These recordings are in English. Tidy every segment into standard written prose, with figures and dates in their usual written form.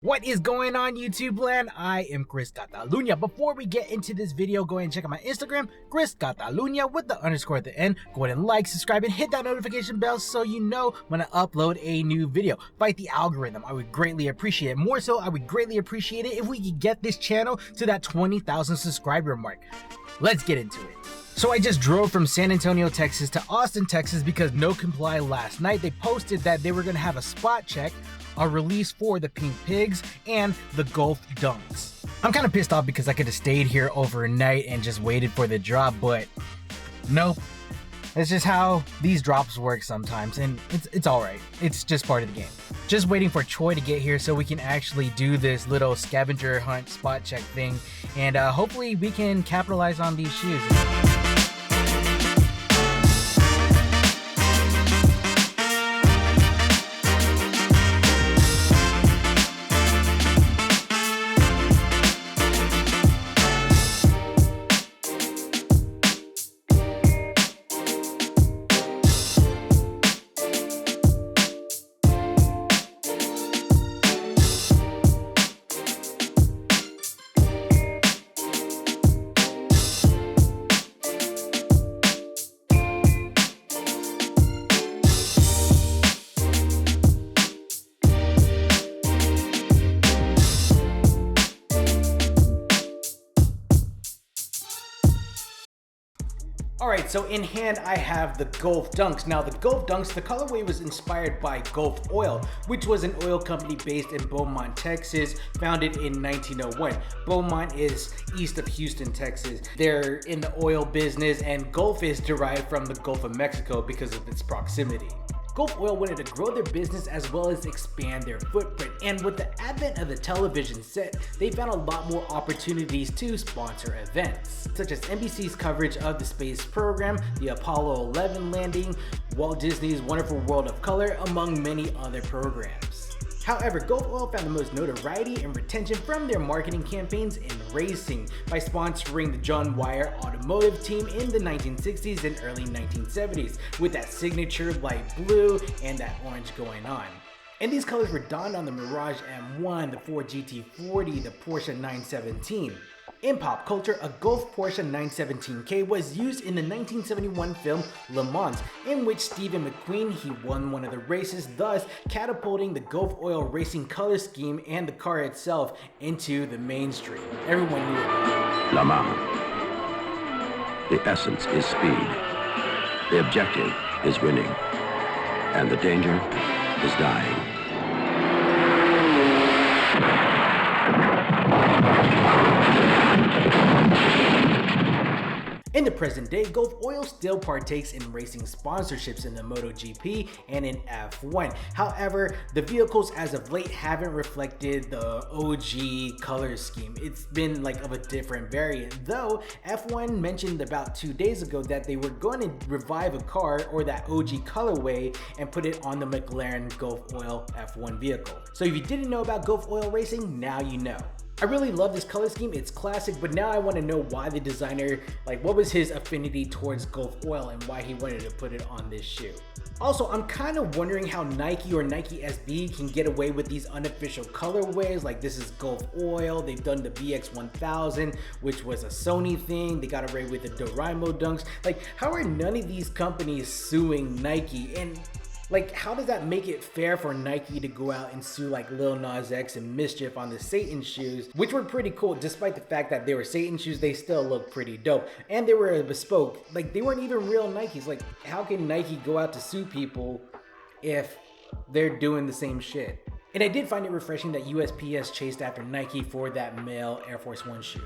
What is going on, YouTube land? I am Chris Catalunya. Before we get into this video, go ahead and check out my Instagram, Chris Catalunya with the underscore at the end. Go ahead and like, subscribe, and hit that notification bell so you know when I upload a new video. Fight the algorithm. I would greatly appreciate it. More so, I would greatly appreciate it if we could get this channel to that 20,000 subscriber mark. Let's get into it. So I just drove from San Antonio, Texas to Austin, Texas because No Comply last night. They posted that they were going to have a spot check, a release for the Pink Pigs, and the Golf Dunks. I'm kind of pissed off because I could have stayed here overnight and just waited for the drop, but nope. That's just how these drops work sometimes, and it's alright. It's just part of the game. Just waiting for Troy to get here so we can actually do this little scavenger hunt spot check thing, and hopefully we can capitalize on these shoes. Alright, so in hand I have the Golf Dunks. Now the Golf Dunks, the colorway was inspired by Gulf Oil, which was an oil company based in Beaumont, Texas, founded in 1901. Beaumont is east of Houston, Texas. They're in the oil business, and Gulf is derived from the Gulf of Mexico because of its proximity. Gulf Oil wanted to grow their business as well as expand their footprint, and with the advent of the television set, they found a lot more opportunities to sponsor events, such as NBC's coverage of the space program, the Apollo 11 landing, Walt Disney's Wonderful World of Color, among many other programs. However, Gulf Oil found the most notoriety and retention from their marketing campaigns in racing by sponsoring the John Wyer automotive team in the 1960s and early 1970s with that signature light blue and that orange going on. And these colors were donned on the Mirage M1, the Ford GT40, the Porsche 917. In pop culture, a Gulf Porsche 917K was used in the 1971 film Le Mans, in which Stephen McQueen won one of the races, thus catapulting the Gulf Oil racing color scheme and the car itself into the mainstream. Everyone knew it. Le Mans. The essence is speed. The objective is winning. And the danger is dying. In the present day, Gulf Oil still partakes in racing sponsorships in the MotoGP and in F1. However, the vehicles as of late haven't reflected the OG color scheme. It's been like of a different variant, though F1 mentioned about 2 days ago that they were going to revive a car or that OG colorway and put it on the McLaren Gulf Oil F1 vehicle. So if you didn't know about Gulf Oil racing, now you know. I really love this color scheme, it's classic, but now I want to know why the designer, what was his affinity towards Gulf Oil and why he wanted to put it on this shoe. Also, I'm kind of wondering how Nike or Nike SB can get away with these unofficial colorways, like this is Gulf Oil, they've done the VX1000, which was a Sony thing, they got away with the Doraemon Dunks. How are none of these companies suing Nike? And how does that make it fair for Nike to go out and sue Lil Nas X and Mischief on the Satan shoes, which were pretty cool? Despite the fact that they were Satan shoes, they still look pretty dope. And they were bespoke. They weren't even real Nikes. How can Nike go out to sue people if they're doing the same shit? And I did find it refreshing that USPS chased after Nike for that male Air Force One shoe.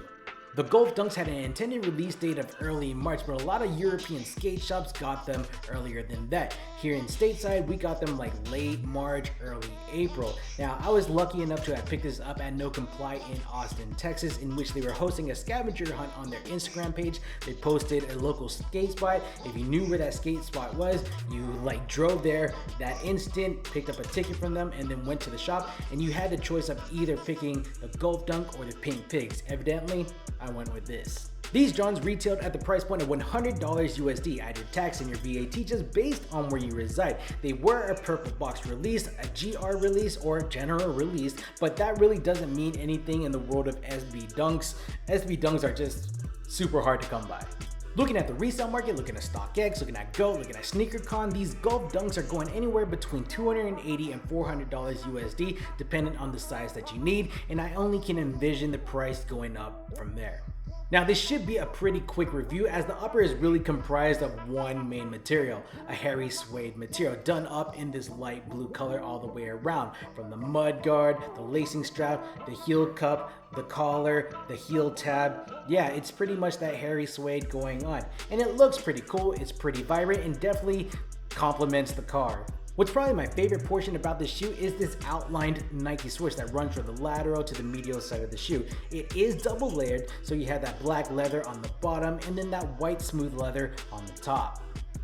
The Golf Dunks had an intended release date of early March, but a lot of European skate shops got them earlier than that. Here in stateside, we got them late March, early April. Now, I was lucky enough to have picked this up at No Comply in Austin, Texas, in which they were hosting a scavenger hunt on their Instagram page. They posted a local skate spot. If you knew where that skate spot was, you drove there that instant, picked up a ticket from them, and then went to the shop, and you had the choice of either picking the Golf Dunk or the Pink Pigs. Evidently, I went with this. These drones retailed at the price point of $100 USD, add your tax and your VAT just based on where you reside. They were a purple box release, a GR release, or general release, but that really doesn't mean anything in the world of SB Dunks. SB Dunks are just super hard to come by. Looking at the resale market, looking at StockX, looking at GOAT, looking at SneakerCon, these Golf Dunks are going anywhere between $280 and $400 USD, depending on the size that you need, and I only can envision the price going up from there. Now this should be a pretty quick review as the upper is really comprised of one main material, a hairy suede material done up in this light blue color all the way around, from the mud guard, the lacing strap, the heel cup, the collar, the heel tab. Yeah, it's pretty much that hairy suede going on, and it looks pretty cool, it's pretty vibrant, and definitely complements the car. What's probably my favorite portion about this shoe is this outlined Nike swoosh that runs from the lateral to the medial side of the shoe. It is double layered, so you have that black leather on the bottom and then that white smooth leather on the top.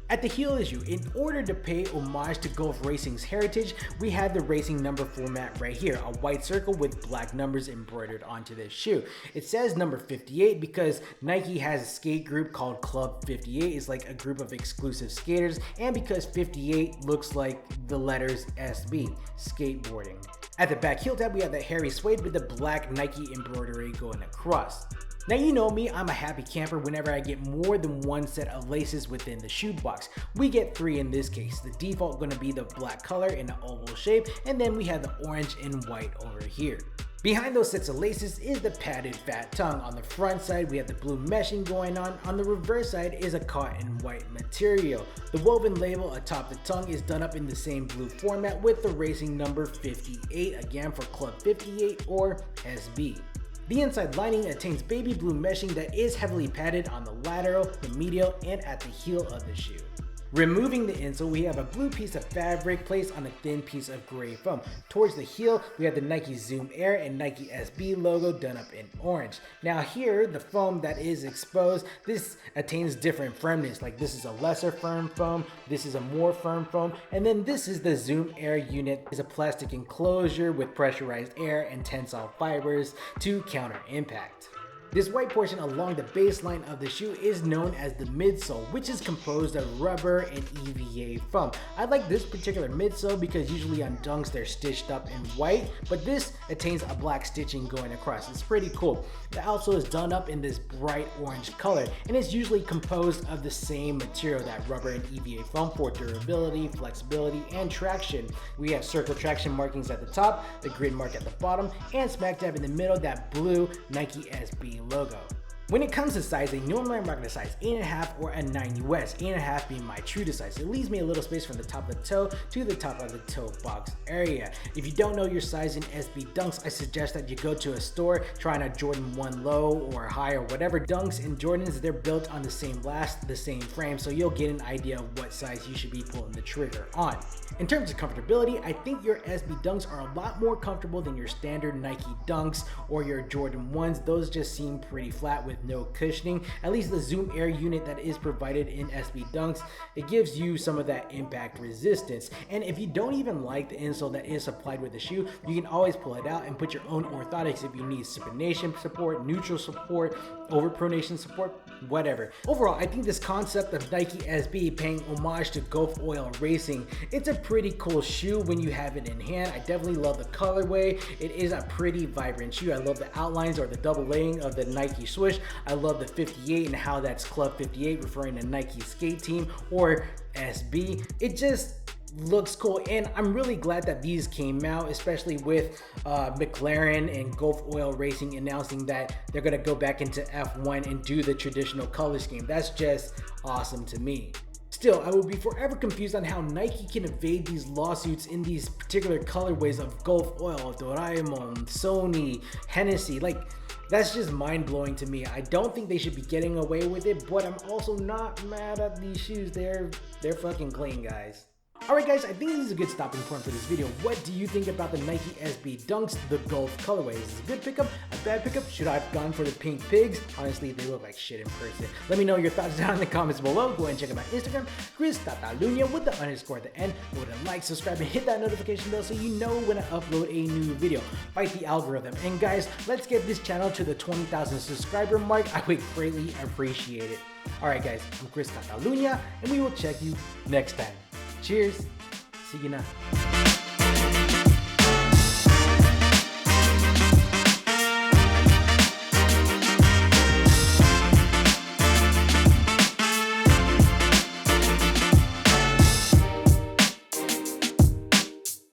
At the heel issue, in order to pay homage to Golf Racing's heritage, we have the racing number format right here, a white circle with black numbers embroidered onto this shoe. It says number 58 because Nike has a skate group called Club 58. It's like a group of exclusive skaters, and because 58 looks like the letters SB, skateboarding. At the back heel tab, we have that hairy suede with the black Nike embroidery going across. Now you know me, I'm a happy camper whenever I get more than one set of laces within the shoe box. We get 3 in this case, the default going to be the black color in an oval shape, and then we have the orange and white over here. Behind those sets of laces is the padded fat tongue. On the front side we have the blue meshing going on the reverse side is a cotton white material. The woven label atop the tongue is done up in the same blue format with the racing number 58, again for Club 58 or SB. The inside lining attains baby blue meshing that is heavily padded on the lateral, the medial, and at the heel of the shoe. Removing the insole, we have a blue piece of fabric placed on a thin piece of gray foam. Towards the heel, we have the Nike Zoom Air and Nike SB logo done up in orange. Now here, the foam that is exposed, this attains different firmness. Like this is a lesser firm foam, this is a more firm foam, and then this is the Zoom Air unit. It's a plastic enclosure with pressurized air and tensile fibers to counter impact. This white portion along the baseline of the shoe is known as the midsole, which is composed of rubber and EVA foam. I like this particular midsole because usually on Dunks they're stitched up in white, but this attains a black stitching going across. It's pretty cool. The outsole is done up in this bright orange color, and it's usually composed of the same material, that rubber and EVA foam, for durability, flexibility, and traction. We have circle traction markings at the top, the grid mark at the bottom, and smack dab in the middle, that blue Nike SB logo. When it comes to sizing, normally I'm rocking a size 8.5 or a 9 US, 8.5 being my true to size. It leaves me a little space from the top of the toe to the top of the toe box area. If you don't know your size in SB Dunks, I suggest that you go to a store, try on a Jordan 1 low or high or whatever. Dunks and Jordans, they're built on the same last, the same frame, so you'll get an idea of what size you should be pulling the trigger on. In terms of comfortability, I think your SB Dunks are a lot more comfortable than your standard Nike Dunks or your Jordan 1s. Those just seem pretty flat with no cushioning. At least the Zoom Air unit that is provided in SB Dunks, it gives you some of that impact resistance. And if you don't even like the insole that is supplied with the shoe, you can always pull it out and put your own orthotics if you need supination support, neutral support, overpronation support, whatever. Overall, I think this concept of Nike SB paying homage to Gulf Oil Racing, it's a pretty cool shoe when you have it in hand. I definitely love the colorway. It is a pretty vibrant shoe. I love the outlines or the double laying of the Nike swoosh. I love the 58 and how that's Club 58 referring to Nike skate team or SB. It just looks cool, and I'm really glad that these came out, especially with McLaren and Gulf Oil Racing announcing that they're gonna go back into F1 and do the traditional color scheme. That's just awesome to me. Still, I will be forever confused on how Nike can evade these lawsuits in these particular colorways of Gulf Oil, Doraemon, Sony, Hennessy. Like, that's just mind-blowing to me. I don't think they should be getting away with it, but I'm also not mad at these shoes. They're fucking clean, guys. Alright guys, I think this is a good stopping point for this video. What do you think about the Nike SB Dunks, the Golf colorway? Is this a good pickup, a bad pickup? Should I have gone for the pink pigs? Honestly, they look like shit in person. Let me know your thoughts down in the comments below. Go ahead and check out my Instagram, Chris.Talunya with the _ at the end. Go ahead and like, subscribe, and hit that notification bell so you know when I upload a new video. Fight the algorithm. And guys, let's get this channel to the 20,000 subscriber mark. I would greatly appreciate it. Alright guys, I'm Chris.Talunya, and we will check you next time. Cheers. See you now.